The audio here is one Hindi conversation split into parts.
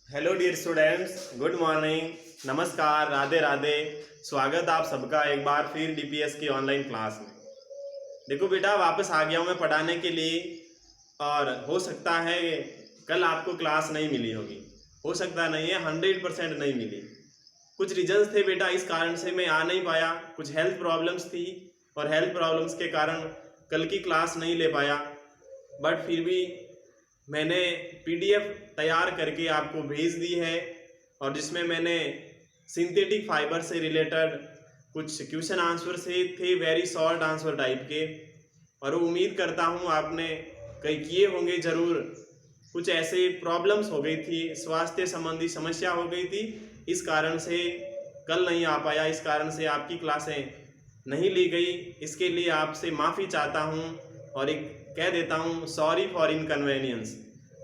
Hello dear students, good morning, नमस्कार, राधे राधे। स्वागत आप सबका एक बार फिर डीपीएस की ऑनलाइन क्लास में। देखो बेटा, वापस आ गया हूँ मैं पढ़ाने के लिए। और हो सकता है कल आपको क्लास नहीं मिली होगी, हो सकता नहीं है, 100% नहीं मिली। कुछ रीजंस थे बेटा, इस कारण से मैं आ नहीं पाया। कुछ हेल्थ प्रॉब्लम्स थी और हेल्थ प्रॉब्लम्स के कारण कल की क्लास नहीं ले पाया। बट फिर भी मैंने पीडीएफ तैयार करके आपको भेज दी है, और जिसमें मैंने सिंथेटिक फाइबर से रिलेटेड कुछ क्वेश्चन आंसर से थे, वेरी शॉर्ट आंसर टाइप के। और उम्मीद करता हूँ आपने कई किए होंगे ज़रूर। कुछ ऐसे प्रॉब्लम्स हो गई थी, स्वास्थ्य संबंधी समस्या हो गई थी, इस कारण से कल नहीं आ पाया, इस कारण से आपकी क्लासें नहीं ली गई। इसके लिए आपसे माफ़ी चाहता हूँ और एक कह देता हूँ, सॉरी फॉर इनकन्वीनियंस।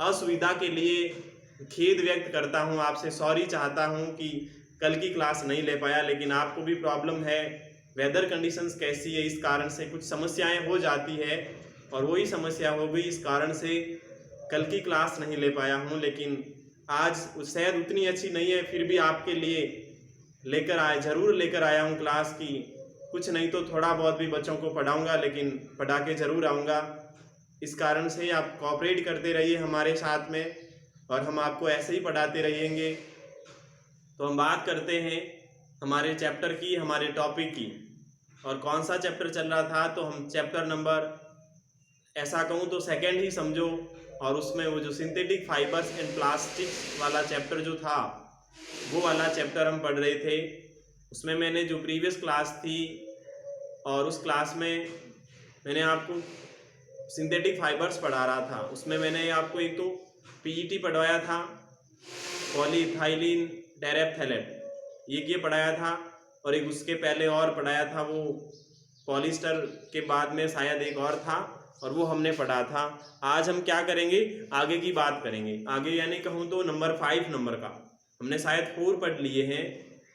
असुविधा के लिए खेद व्यक्त करता हूँ, आपसे सॉरी चाहता हूँ कि कल की क्लास नहीं ले पाया। लेकिन आपको भी प्रॉब्लम है, वेदर कंडीशंस कैसी है, इस कारण से कुछ समस्याएं हो जाती है, और वही समस्या हो गई, इस कारण से कल की क्लास नहीं ले पाया हूँ। लेकिन आज शायद उतनी अच्छी नहीं है, फिर भी आपके लिए ज़रूर लेकर आया हूँ क्लास की। कुछ नहीं तो थोड़ा बहुत भी बच्चों को पढ़ाऊँगा, लेकिन पढ़ा के ज़रूर आऊँगा। इस कारण से आप कोऑपरेट करते रहिए हमारे साथ में, और हम आपको ऐसे ही पढ़ाते रहेंगे। तो हम बात करते हैं हमारे चैप्टर की, हमारे टॉपिक की। और कौन सा चैप्टर चल रहा था, तो हम चैप्टर नंबर, ऐसा कहूँ तो सेकंड ही समझो। और उसमें वो जो सिंथेटिक फाइबर्स एंड प्लास्टिक्स वाला चैप्टर जो था, वो वाला चैप्टर हम पढ़ रहे थे। उसमें मैंने जो प्रीवियस क्लास थी, और उस क्लास में मैंने आपको सिंथेटिक फाइबर्स पढ़ा रहा था। उसमें मैंने आपको एक तो पीईटी पढ़वाया था, पॉलीइथाइलिन टेरेप्थेलेट, ये पढ़ाया था। और एक उसके पहले और पढ़ाया था, वो पॉलिस्टर के बाद में शायद एक और था, और वो हमने पढ़ा था। आज हम क्या करेंगे, आगे की बात करेंगे। आगे यानी कहूँ तो नंबर 5 नंबर का हमने शायद 4 पढ़ लिए हैं।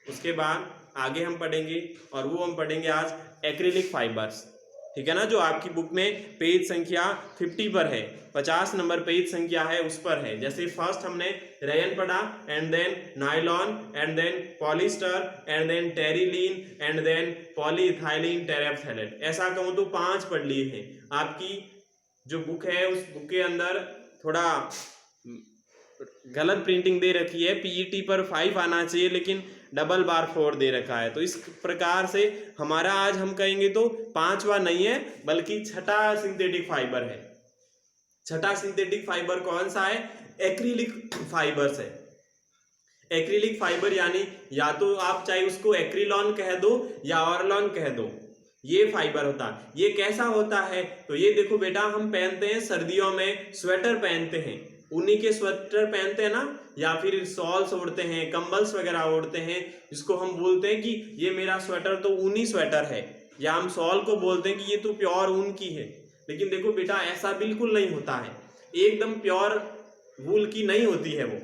उसके बाद आगे हम पढ़ेंगे, और वो हम पढ़ेंगे आज एक्रिलिक फाइबर्स। ठीक है ना, जो आपकी बुक में पेज संख्या 50 पर है, 50 नंबर पेज संख्या है, उस पर है। जैसे फर्स्ट हमने रेयन पढ़ा, and then nylon, and then polyester, and then terylene, and then polyethylene terephthalate. ऐसा कहूँ तो 5 पढ़ लिए हैं। आपकी जो बुक है, उस बुक के अंदर थोड़ा गलत प्रिंटिंग दे रखी है, पीईटी पर 5 आना चाहिए, लेकिन डबल बार 4 दे रखा है। तो इस प्रकार से हमारा आज हम कहेंगे तो 5वां नहीं है, बल्कि छठा सिंथेटिक फाइबर है। छठा सिंथेटिक फाइबर कौन सा है? एक्रिलिक फाइबर्स है। एक्रिलिक फाइबर यानी या तो आप चाहे उसको एक्रिलॉन कह दो या ऑरलॉन कह दो, ये फाइबर होता है। ये कैसा होता है, तो ये देखो बेटा, हम पहनते हैं सर्दियों में, स्वेटर पहनते हैं, ऊनी के स्वेटर पहनते हैं ना, या फिर शॉल्स ओढ़ते हैं, कंबल्स वगैरह ओढ़ते हैं, जिसको हम बोलते हैं कि ये मेरा स्वेटर तो ऊनी स्वेटर है, या हम शॉल को बोलते हैं कि ये तो प्योर ऊन की है। लेकिन देखो बेटा, ऐसा बिल्कुल नहीं होता है, एकदम प्योर वूल की नहीं होती है वो।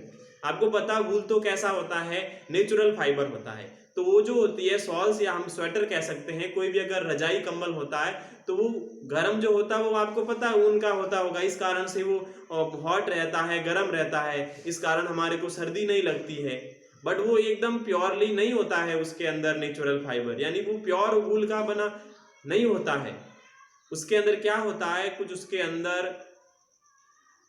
आपको पता, वूल तो कैसा होता है, नेचुरल फाइबर होता है। तो वो जो होती है शॉल्स, या हम स्वेटर कह सकते हैं, कोई भी अगर रजाई कंबल होता है, तो वो गर्म जो होता है, वो आपको पता है ऊन का होता होगा। इस कारण से वो हॉट रहता है, गर्म रहता है, इस कारण हमारे को सर्दी नहीं लगती है। बट वो एकदम प्योरली नहीं होता है, उसके अंदर नेचुरल फाइबर, यानी वो प्योर वूल का बना नहीं होता है। उसके अंदर क्या होता है, कुछ उसके अंदर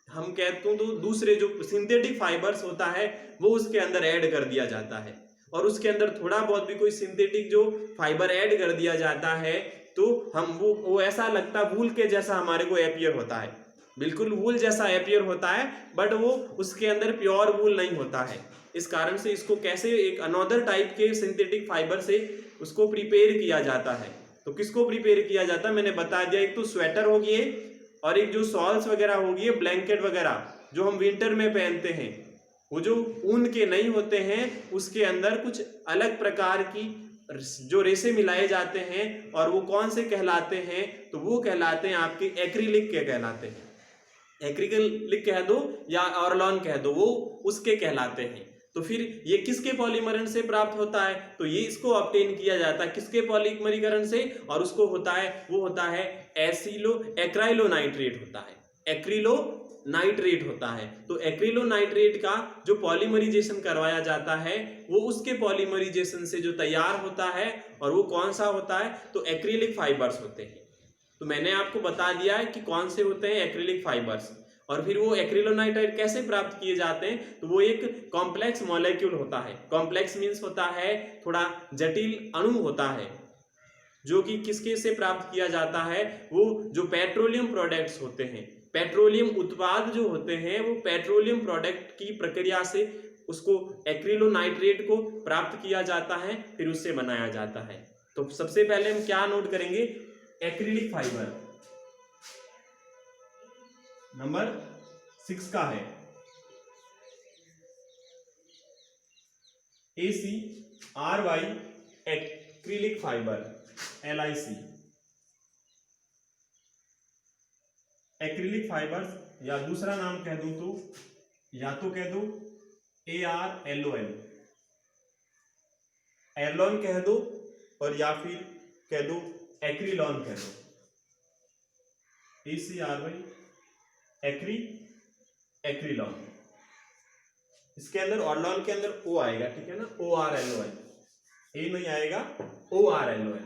हम कहते हैं तो दूसरे जो सिंथेटिक फाइबर्स होता है, वो उसके अंदर ऐड कर दिया जाता है। और उसके अंदर थोड़ा बहुत भी कोई सिंथेटिक जो फाइबर ऐड कर दिया जाता है, तो हम वो ऐसा लगता है वूल के जैसा हमारे को एपियर होता है, बिल्कुल वूल जैसा एपियर होता है, बट वो उसके अंदर प्योर वूल नहीं होता है। इस कारण से इसको कैसे एक अनदर टाइप के सिंथेटिक फाइबर से उसको प्रिपेयर किया जाता है। तो किसको प्रिपेयर किया जाता है, मैंने बता दिया। एक तो स्वेटर होगी, और एक जो शॉल्स वगैरह होगी, ब्लैंकेट वगैरह जो हम विंटर में पहनते हैं, वो जो ऊन के नहीं होते हैं, उसके अंदर कुछ अलग प्रकार की जो रेशे मिलाए जाते हैं, और वो कौन से कहलाते हैं, तो वो कहलाते हैं आपके एक्रिलिक के कहलाते हैं। एक्रिलिक कह दो या ऑरलॉन कह दो, वो उसके कहलाते हैं। तो फिर ये किसके पॉलीमरण से प्राप्त होता है, तो ये इसको ऑब्टेन किया जाता है किसके पॉलीमरीकरण से, और उसको होता है, वो होता है एक्राइलो नाइट्रेट होता है। एक्रिलो नाइट्रेट होता है। तो एक्रिलो नाइट्रेट का जो पॉलीमराइजेशन करवाया जाता है वो उसके पॉलीमराइजेशन से जो तैयार होता है, और वो कौन सा होता है, तो एक्रिलिक फाइबर्स होते हैं। तो मैंने आपको बता दिया है कि कौन से होते हैं एक्रिलिक फाइबर्स। और फिर वो एक्रिलोनाइट्राइड कैसे प्राप्त किए जाते हैं, तो वो एक कॉम्प्लेक्स मॉलिक्यूल होता है। कॉम्प्लेक्स मीन्स होता है थोड़ा जटिल अणु होता है, जो कि किसके से प्राप्त किया जाता है, वो जो पेट्रोलियम प्रोडक्ट्स होते हैं, पेट्रोलियम उत्पाद जो होते हैं, वो पेट्रोलियम प्रोडक्ट की प्रक्रिया से उसको एक्रिलोनाइट्रेट को प्राप्त किया जाता है, फिर उससे बनाया जाता है। तो सबसे पहले हम क्या नोट करेंगे, एक्रिलिक फाइबर नंबर 6 का है ACRY, acrylic fibre, LIC, acrylic fibres, या दूसरा नाम कह दूं तो या तो कह दो ARLON, एर्लॉन कह दो, और या फिर कह दो एक्रिलॉन कह दो। ACRY एक्रिलॉन। इसके अंदर ऑर्लॉन के अंदर O आएगा, ठीक है ना, ORLON, A नहीं आएगा, ORLON।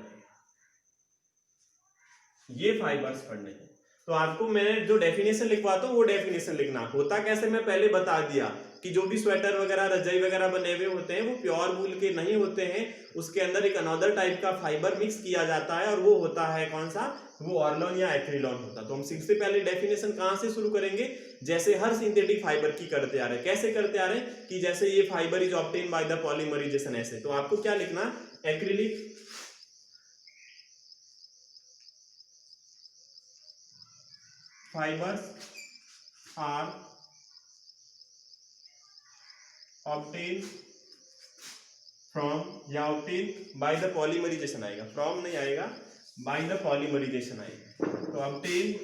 ये फाइबर्स पढ़ने हैं। तो आपको मैं जो डेफिनेशन लिखवाता हूँ वो डेफिनेशन लिखना। होता कैसे मैं पहले बता दिया कि जो भी स्वेटर वगैरह रजाई वगैरह बने हुए होते हैं वो प्योर वूल के नहीं होते हैं, उसके अंदर एक अनदर टाइप का फाइबर मिक्स किया जाता है, और वो होता है कौन सा, वो ऑर्लॉन या एक्रिलॉन होता है। तो हम सबसे पहले डेफिनेशन कहाँ से शुरू करेंगे, जैसे हर सिंथेटिक फाइबर की करते आ रहे हैं। कैसे करते आ रहे हैं कि जैसे ये fiber is obtain by the polymerization, ऐसे। तो आपको क्या लिखना, acrylic fibers are obtained from, या obtained by the polymerization आएगा, from नहीं आएगा, by the polymerization आएगा। तो obtained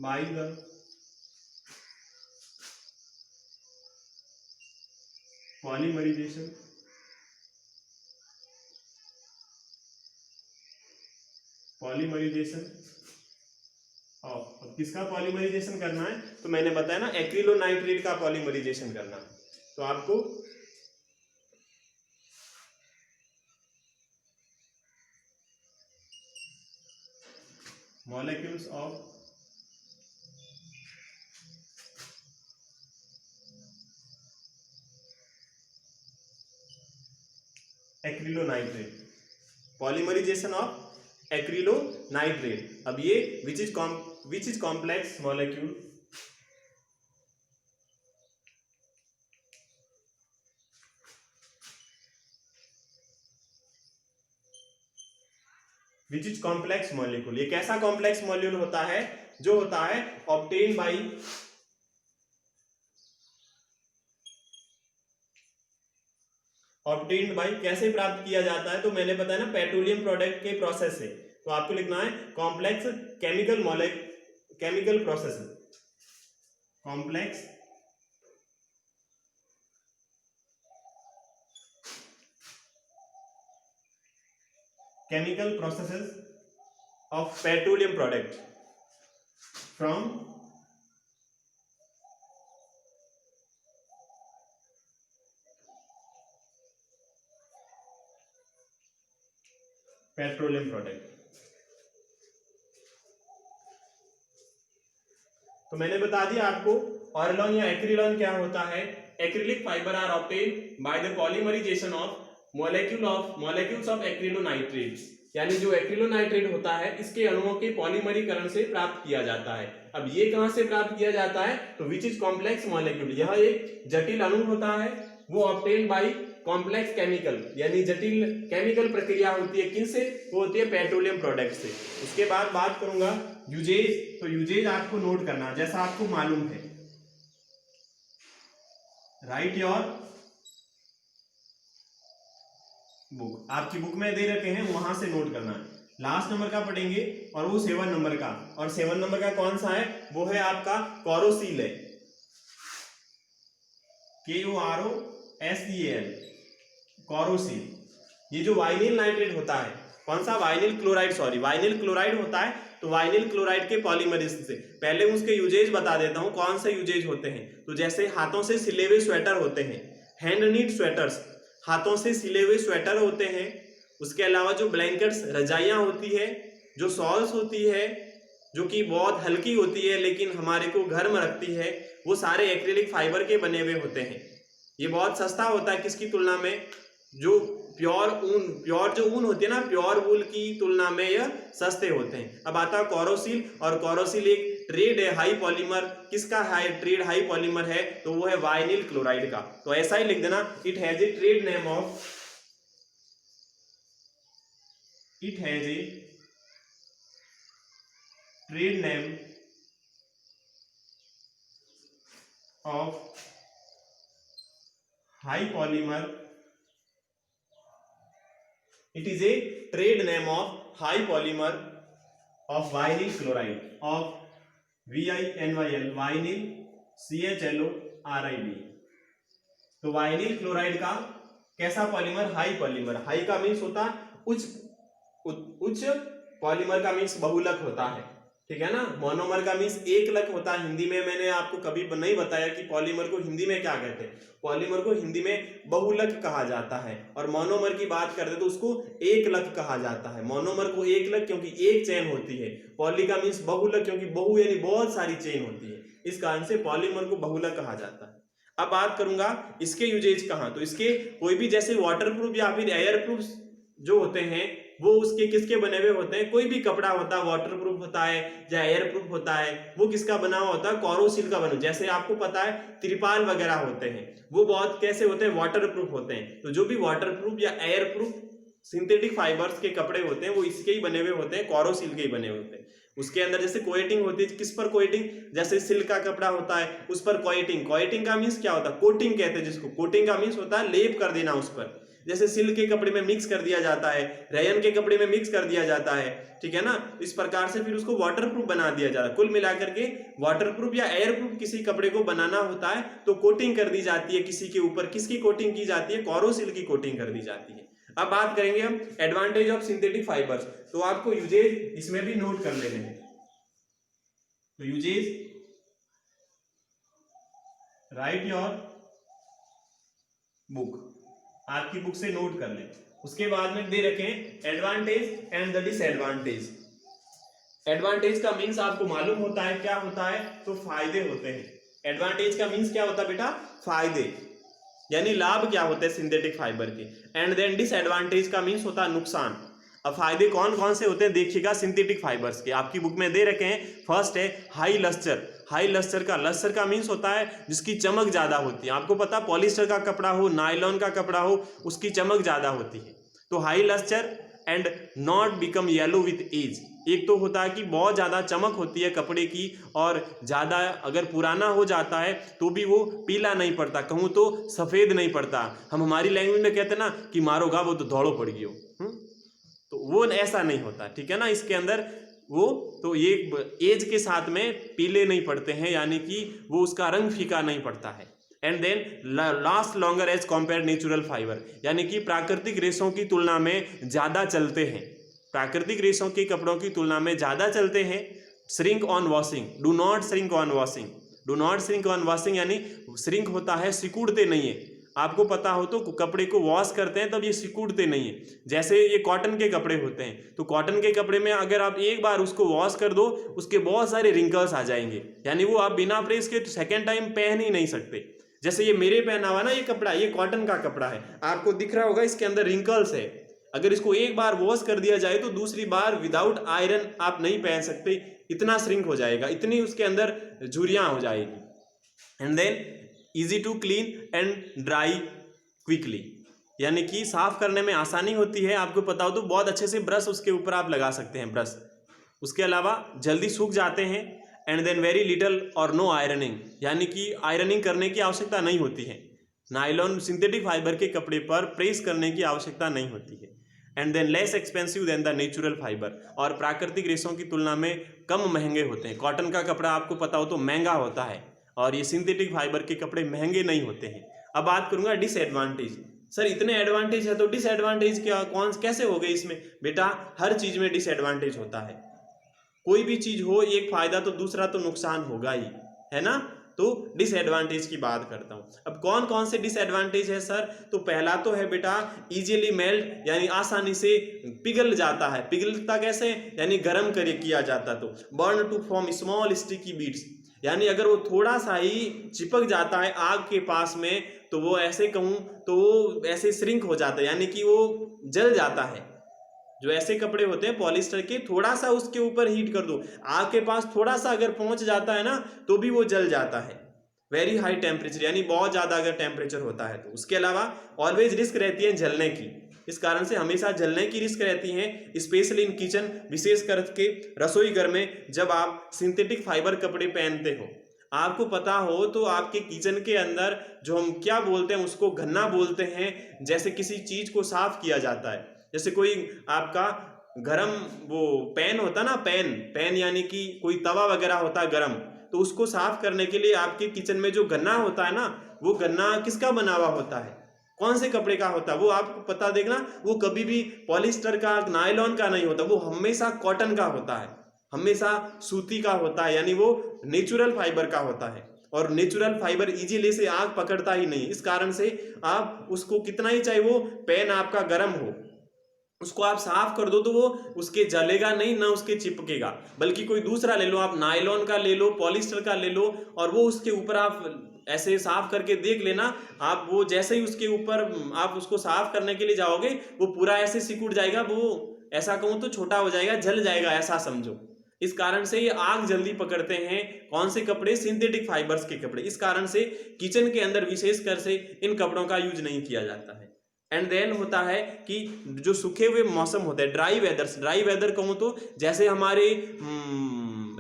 by the polymerization, polymerization अब किसका पॉलीमराइजेशन करना है, तो मैंने बताया ना एक्रिलोनाइट्रेट का पॉलीमराइजेशन करना। तो आपको मॉलिक्यूल्स ऑफ एक्रिलोनाइट्रेट, पॉलीमराइजेशन ऑफ एक्रिलोनाइट्रेट। अब ये which is complex molecule, which is complex molecule, ये कैसा कॉम्प्लेक्स मॉलिक्यूल होता है, जो होता है ऑब्टेन बाई ऑब्टेन्ड बाई, कैसे प्राप्त किया जाता है, तो मैंने बताया ना पेट्रोलियम प्रोडक्ट के प्रोसेस से। तो आपको लिखना है complex chemical process, complex chemical processes of petroleum product from petroleum product. तो मैंने बता दिया आपको ऑर्लॉन या एक्रिलॉन क्या होता है। Acrylic fibres are obtained by the polymerisation of molecules of acrylonitrates, यानी जो एक्रिलोनाइट्रेट होता है इसके अणुओं के पॉलीमरीकरण से प्राप्त किया जाता है। अब ये कहां से प्राप्त किया जाता है, तो विच इज कॉम्प्लेक्स मॉलिक्यूल, यह एक जटिल अणु होता है, वो ऑब्टेन्ड बाय कॉम्प्लेक्स केमिकल, यानी जटिल केमिकल प्रक्रिया होती है किनसे, वो होती है पेट्रोलियम प्रोडक्ट से। उसके बाद बात करूंगा यूजेज। तो यूजेज आपको नोट करना, जैसा आपको मालूम है, राइट योर बुक, आपकी बुक में दे रखे हैं वहां से नोट करना है। लास्ट नंबर का पढ़ेंगे और वो 7 नंबर का, और 7 नंबर का कौन सा है, वो है आपका कोरोसील है, KOROSEAL, कोरोसील। ये जो वाइनिल नाइट्रेट होता है कौन सा, vinyl chloride, sorry vinyl chloride होता है। तो वाइनिल क्लोराइड के पॉलीमरेज से पहले उसके यूजेज बता देता हूं कौन से यूजेज होते हैं। तो जैसे हाथों से सिले हुए स्वेटर होते हैं, हैंड नीड स्वेटर्स, हाथों से सिले हुए स्वेटर होते हैं। उसके अलावा जो ब्लैंकेट्स, रजाइयां होती है, जो शॉल्स होती है जो कि बहुत हल्की होती है लेकिन हमारे को गर्म रखती है, वो सारे एक्रिलिक फाइबर के बने हुए होते हैं। ये बहुत सस्ता होता है किसकी तुलना में, जो प्योर ऊन, प्योर जो ऊन होती है ना, प्योर वूल की तुलना में यह सस्ते होते हैं। अब आता है कोरोसिल, और कोरोसिल एक ट्रेड है हाई पॉलीमर। किसका हाई ट्रेड हाई पॉलीमर है, तो वो है वाइनिल क्लोराइड का। तो ऐसा ही लिख देना, it has a trade name of, it has a trade name of high polymer, it is a trade name of high polymer of vinyl chloride, of VINYL, vinyl CHLORID। तो वाइनिल क्लोराइड का कैसा पॉलीमर, हाई पॉलीमर। हाई का मीन्स होता है उच्च, उच्च पॉलीमर का मीन्स बहुलक होता है, ठीक है ना। मोनोमर का मीन्स एक लक होता है। हिंदी में मैंने आपको कभी नहीं बताया कि पॉलीमर को हिंदी में क्या कहते हैं। पॉलीमर को हिंदी में बहुलक कहा जाता है, और मोनोमर की बात करते तो उसको एक लक कहा जाता है। मोनोमर को एक लक क्योंकि एक चेन होती है, पॉली का मीन्स बहुलक क्योंकि बहु यानी बहुत सारी चेन होती है, इस कारण से पॉलीमर को बहुलक कहा जाता है। अब बात करूंगा इसके यूजेज कहाँ, तो इसके कोई भी जैसे वाटरप्रूफ या फिर एयर प्रूफ जो होते हैं वो उसके किसके बने हुए होते हैं। कोई भी कपड़ा होता है वाटरप्रूफ होता है या एयर प्रूफ होता है, वो किसका बना हुआ होता है, कोरोसिल का बना। जैसे आपको पता है त्रिपाल वगैरह होते हैं, वो बहुत कैसे होते हैं, वाटरप्रूफ होते हैं। तो जो भी वाटरप्रूफ या एयर प्रूफ सिंथेटिक फाइबर्स के कपड़े होते हैं वो इसके ही बने हुए होते हैं, कोरोसिल के ही बने हुए होते हैं। उसके अंदर जैसे कोटिंग होती है, किस पर कोटिंग, जैसे सिल्क का कपड़ा होता है उस पर कोटिंग। कोटिंग का मीन्स क्या होता है, कोटिंग कहते हैं जिसको। कोटिंग का मीन्स होता है लेप कर देना उस पर। जैसे सिल्क के कपड़े में मिक्स कर दिया जाता है, रेयन के कपड़े में मिक्स कर दिया जाता है, ठीक है ना। इस प्रकार से फिर उसको वाटरप्रूफ बना दिया जाता है। कुल मिलाकर के वाटरप्रूफ या एयरप्रूफ किसी कपड़े को बनाना होता है तो कोटिंग कर दी जाती है किसी के ऊपर। किसकी कोटिंग की जाती है, कोरोसिल की कोटिंग कर दी जाती है। अब बात करेंगे हम एडवांटेज ऑफ सिंथेटिक फाइबर्स। तो आपको यूजेज इसमें भी नोट कर लेने हैं। तो यूजेज, राइट योर बुक, आपकी बुक से नोट कर लें। उसके बाद में दे रखें advantage and the disadvantage. Advantage का मीन्स आपको मालूम होता है क्या होता है, तो फायदे होते हैं। एडवांटेज का मीन्स क्या होता है बेटा, फायदे, यानी लाभ क्या होते हैं सिंथेटिक फाइबर के। एंड देन डिसएडवांटेज का मीन्स होता है नुकसान। अब फायदे कौन कौन से होते हैं देखिएगा सिंथेटिक फाइबर्स के, आपकी बुक में दे रखे हैं। फर्स्ट है हाई लस्टर। हाई लस्टर का मीन्स होता है जिसकी चमक ज्यादा होती है। आपको पता पॉलिस्टर का कपड़ा हो, नायलॉन का कपड़ा हो, उसकी चमक ज्यादा होती है। तो high lustre and not become yellow with age. एक तो होता है कि बहुत ज्यादा चमक होती है कपड़े की, और ज्यादा अगर पुराना हो जाता है तो भी वो पीला नहीं पड़ता, कहूँ तो सफेद नहीं पड़ता। हम हमारी लैंग्वेज में कहते हैं ना कि मारोगा वो तो दौड़ो पड़ गयो, तो वो ऐसा नहीं होता, ठीक है ना। इसके अंदर वो तो ये एज के साथ में पीले नहीं पड़ते हैं, यानी कि वो उसका रंग फीका नहीं पड़ता है। And then last longer as compare natural fibre, यानी कि प्राकृतिक रेशों की तुलना में ज्यादा चलते हैं। प्राकृतिक रेशों के कपड़ों की तुलना में ज्यादा चलते हैं। Shrink on washing, do not shrink on washing. Do not shrink on washing यानी श्रिंक होता है सिकुड़ते नहीं है। आपको पता हो तो कपड़े को वॉश करते हैं तब ये सिकुड़ते नहीं है। जैसे ये कॉटन के कपड़े होते हैं, तो कॉटन के कपड़े में अगर आप एक बार उसको वॉश कर दो उसके बहुत सारे रिंकल्स आ जाएंगे, यानी वो आप बिना प्रेस के सेकेंड टाइम पहन ही नहीं सकते। जैसे ये मेरे पहना हुआ ना ये कपड़ा, ये कॉटन का कपड़ा है, आपको दिख रहा होगा इसके अंदर रिंकल्स है। अगर इसको एक बार वॉश कर दिया जाए तो दूसरी बार विदाउट आयरन आप नहीं पहन सकते, इतना श्रिंक हो जाएगा, इतनी उसके अंदर झुर्रियां हो जाएगी। And then easy to clean and dry quickly, यानी कि साफ करने में आसानी होती है। आपको पता हो तो बहुत अच्छे से ब्रश उसके ऊपर आप लगा सकते हैं ब्रश, उसके अलावा जल्दी सूख जाते हैं। एंड देन वेरी लिटल और नो आयरनिंग, यानी कि आयरनिंग करने की आवश्यकता नहीं होती है। नायलॉन सिंथेटिक फाइबर के कपड़े पर प्रेस करने की आवश्यकता नहीं होती है। And than less expensive than the natural fibre, और प्राकृतिक रेशों की तुलना में कम महंगे होते हैं। कॉटन का कपड़ा आपको पता हो तो महंगा होता है और ये सिंथेटिक फाइबर के कपड़े महंगे नहीं होते हैं। अब बात करूंगा डिसएडवांटेज। सर इतने एडवांटेज है तो डिसएडवांटेज क्या कैसे हो गए इसमें? बेटा हर चीज में डिसएडवांटेज होता है, कोई भी चीज हो एक फायदा तो दूसरा तो नुकसान होगा ही, है ना। तो डिसएडवांटेज की बात करता हूं। अब कौन कौन से डिसएडवांटेज है सर? तो पहला तो है बेटा इजीली मेल्ट, यानी आसानी से पिघल जाता है। पिघलता कैसे? यानी गर्म करे किया जाता। तो burn to form small sticky beads, यानी अगर वो थोड़ा सा ही चिपक जाता है आग के पास में तो वो ऐसे कहूं तो वो ऐसे श्रिंक हो जाता है, यानी कि वो जल जाता है। जो ऐसे कपड़े होते हैं पॉलिस्टर के, थोड़ा सा उसके ऊपर हीट कर दो, आग के पास थोड़ा सा अगर पहुंच जाता है ना तो भी वो जल जाता है। वेरी हाई टेम्परेचर, यानी बहुत ज्यादा अगर टेम्परेचर होता है तो। उसके अलावा ऑलवेज रिस्क रहती है जलने की, इस कारण से हमेशा जलने की रिस्क रहती है, स्पेशली इन किचन, विशेष करके रसोई घर में जब आप सिंथेटिक फाइबर कपड़े पहनते हो। आपको पता हो तो आपके किचन के अंदर जो हम क्या बोलते हैं उसको घन्ना बोलते हैं, जैसे किसी चीज को साफ किया जाता है, जैसे कोई आपका गरम वो पैन होता ना, पैन यानी कि कोई तवा वगैरह होता है गरम, तो उसको साफ करने के लिए आपके किचन में जो गन्ना होता है ना, वो गन्ना किसका बना हुआ होता है? कौन से कपड़े का होता है? वो आपको पता देखना, वो कभी भी पॉलिस्टर का, नायलॉन का नहीं होता, वो हमेशा कॉटन का होता है, हमेशा सूती का होता है, यानी वो नेचुरल फाइबर का होता है। और नेचुरल फाइबर इजीली से आग पकड़ता ही नहीं, इस कारण से आप उसको कितना ही चाहे वो पेन आपका गर्म हो, उसको आप साफ कर दो तो वो उसके जलेगा नहीं, ना उसके चिपकेगा। बल्कि कोई दूसरा ले लो, आप नायलॉन का ले लो, पॉलिस्टर का ले लो, और वो उसके ऊपर आप ऐसे साफ करके देख लेना, आप वो जैसे ही उसके ऊपर आप उसको साफ करने के लिए जाओगे वो पूरा ऐसे सिकुड़ जाएगा, वो ऐसा कहूं तो छोटा हो जाएगा, जल जाएगा, ऐसा समझो। इस कारण से ये आग जल्दी पकड़ते हैं। कौन से कपड़े? सिंथेटिक फाइबर्स के कपड़े। इस कारण से किचन के अंदर विशेषकर से इन कपड़ों का यूज नहीं किया जाता है। एंड देन होता है कि जो सूखे हुए मौसम होते हैं, ड्राई वेदर कहूँ तो जैसे हमारे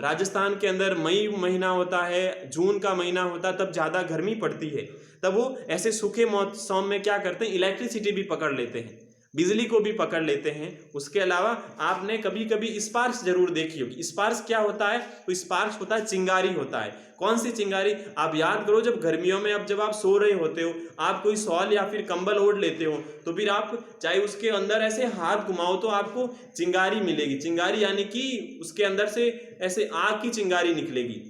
राजस्थान के अंदर मई महीना होता है, जून का महीना होता है, तब ज़्यादा गर्मी पड़ती है, तब वो ऐसे सूखे मौसम में क्या करते हैं, इलेक्ट्रिसिटी भी पकड़ लेते हैं, बिजली को भी पकड़ लेते हैं। उसके अलावा आपने कभी कभी स्पार्क्स जरूर देखी होगी। स्पार्क्स क्या होता है? तो स्पार्क्स होता है चिंगारी होता है। कौन सी चिंगारी? आप याद करो, जब गर्मियों में अब जब आप सो रहे होते हो, आप कोई शॉल या फिर कंबल ओढ़ लेते हो, तो फिर आप चाहे उसके अंदर ऐसे हाथ घुमाओ तो आपको चिंगारी मिलेगी। चिंगारी यानी कि उसके अंदर से ऐसे आग की चिंगारी निकलेगी।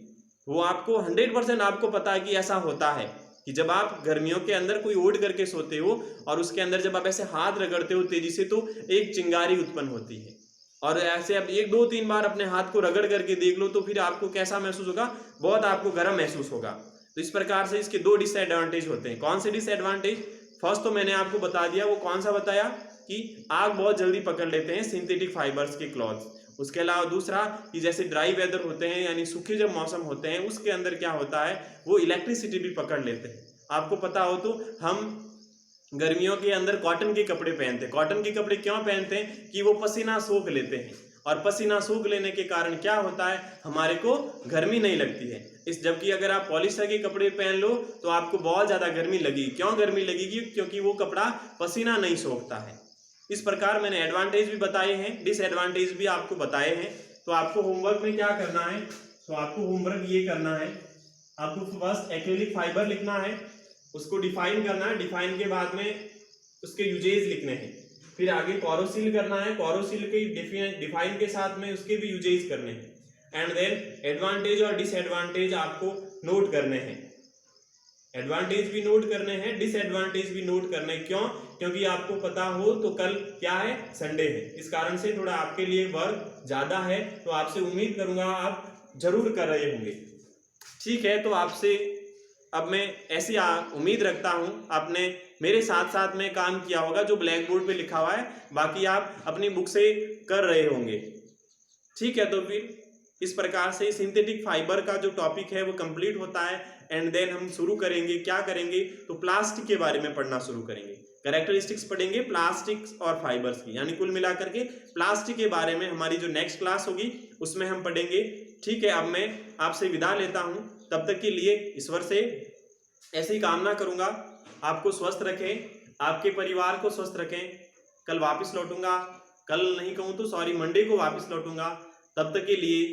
वो आपको 100% आपको पता है कि ऐसा होता है कि जब आप गर्मियों के अंदर कोई ओढ़ करके सोते हो और उसके अंदर जब आप ऐसे हाथ रगड़ते हो तेजी से, तो एक चिंगारी उत्पन्न होती है। और ऐसे आप 1-2-3 बार अपने हाथ को रगड़ करके देख लो तो फिर आपको कैसा महसूस होगा? बहुत आपको गर्म महसूस होगा। तो इस प्रकार से इसके 2 डिसएडवांटेज होते हैं। कौन से डिसएडवांटेज? फर्स्ट तो मैंने आपको बता दिया, वो कौन सा बताया कि आग बहुत जल्दी पकड़ लेते हैं सिंथेटिक फाइबर्स के क्लॉथ्स। उसके अलावा दूसरा कि जैसे ड्राई वेदर होते हैं, यानी सूखे जब मौसम होते हैं, उसके अंदर क्या होता है, वो इलेक्ट्रिसिटी भी पकड़ लेते हैं। आपको पता हो तो हम गर्मियों के अंदर कॉटन के कपड़े पहनते हैं। कॉटन के कपड़े क्यों पहनते हैं? कि वो पसीना सोख लेते हैं, और पसीना सूख लेने के कारण क्या होता है, हमारे को गर्मी नहीं लगती है। इस जबकि अगर आप पॉलिस्टर के कपड़े पहन लो तो आपको बहुत ज़्यादा गर्मी लगेगी। क्यों गर्मी लगेगी? क्योंकि वो कपड़ा पसीना नहीं सोखता है। इस प्रकार मैंने एडवांटेज भी बताए हैं, डिसएडवांटेज भी आपको बताए हैं। तो आपको होमवर्क में क्या करना है? तो आपको होमवर्क ये करना है, आपको बस एक्रिलिक फाइबर लिखना है, उसको डिफाइन करना है, डिफाइन के बाद में उसके यूजेज लिखने हैं, फिर आगे कोरोसिल करना है, कोरोसिल के डिफाइन के साथ में उसके भी यूजेज करने हैं, एंड देन एडवांटेज और डिसएडवांटेज आपको नोट करने हैं। एडवांटेज भी नोट करने हैं, डिसएडवांटेज भी नोट करने हैं। क्यों? क्योंकि आपको पता हो तो कल क्या है, संडे है, इस कारण से थोड़ा आपके लिए वर्क ज्यादा है। तो आपसे उम्मीद करूंगा आप जरूर कर रहे होंगे। ठीक है, तो आपसे अब मैं ऐसी उम्मीद रखता हूं आपने मेरे साथ साथ में काम किया होगा, जो ब्लैक बोर्ड पे लिखा हुआ है, बाकी आप अपनी बुक से कर रहे होंगे। ठीक है, तो फिर इस प्रकार से सिंथेटिक फाइबर का जो टॉपिक है वो कंप्लीट होता है। एंड देन हम शुरू करेंगे, क्या करेंगे, तो प्लास्टिक के बारे में पढ़ना शुरू करेंगे। कैरेक्टरिस्टिक्स पढ़ेंगे प्लास्टिक्स और फाइबर्स की, यानी कुल मिलाकर के प्लास्टिक के बारे में हमारी जो नेक्स्ट क्लास होगी उसमें हम पढ़ेंगे। ठीक है, अब मैं आपसे विदा लेता हूँ। तब तक के लिए ईश्वर से ऐसी कामना करूंगा, आपको स्वस्थ रखें, आपके परिवार को स्वस्थ रखें। कल वापस लौटूंगा, कल नहीं कहूँ तो सॉरी मंडे को वापस लौटूंगा। तब तक के लिए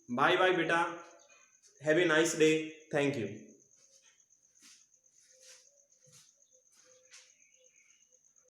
बाय बाय बेटा, have a nice day, thank you.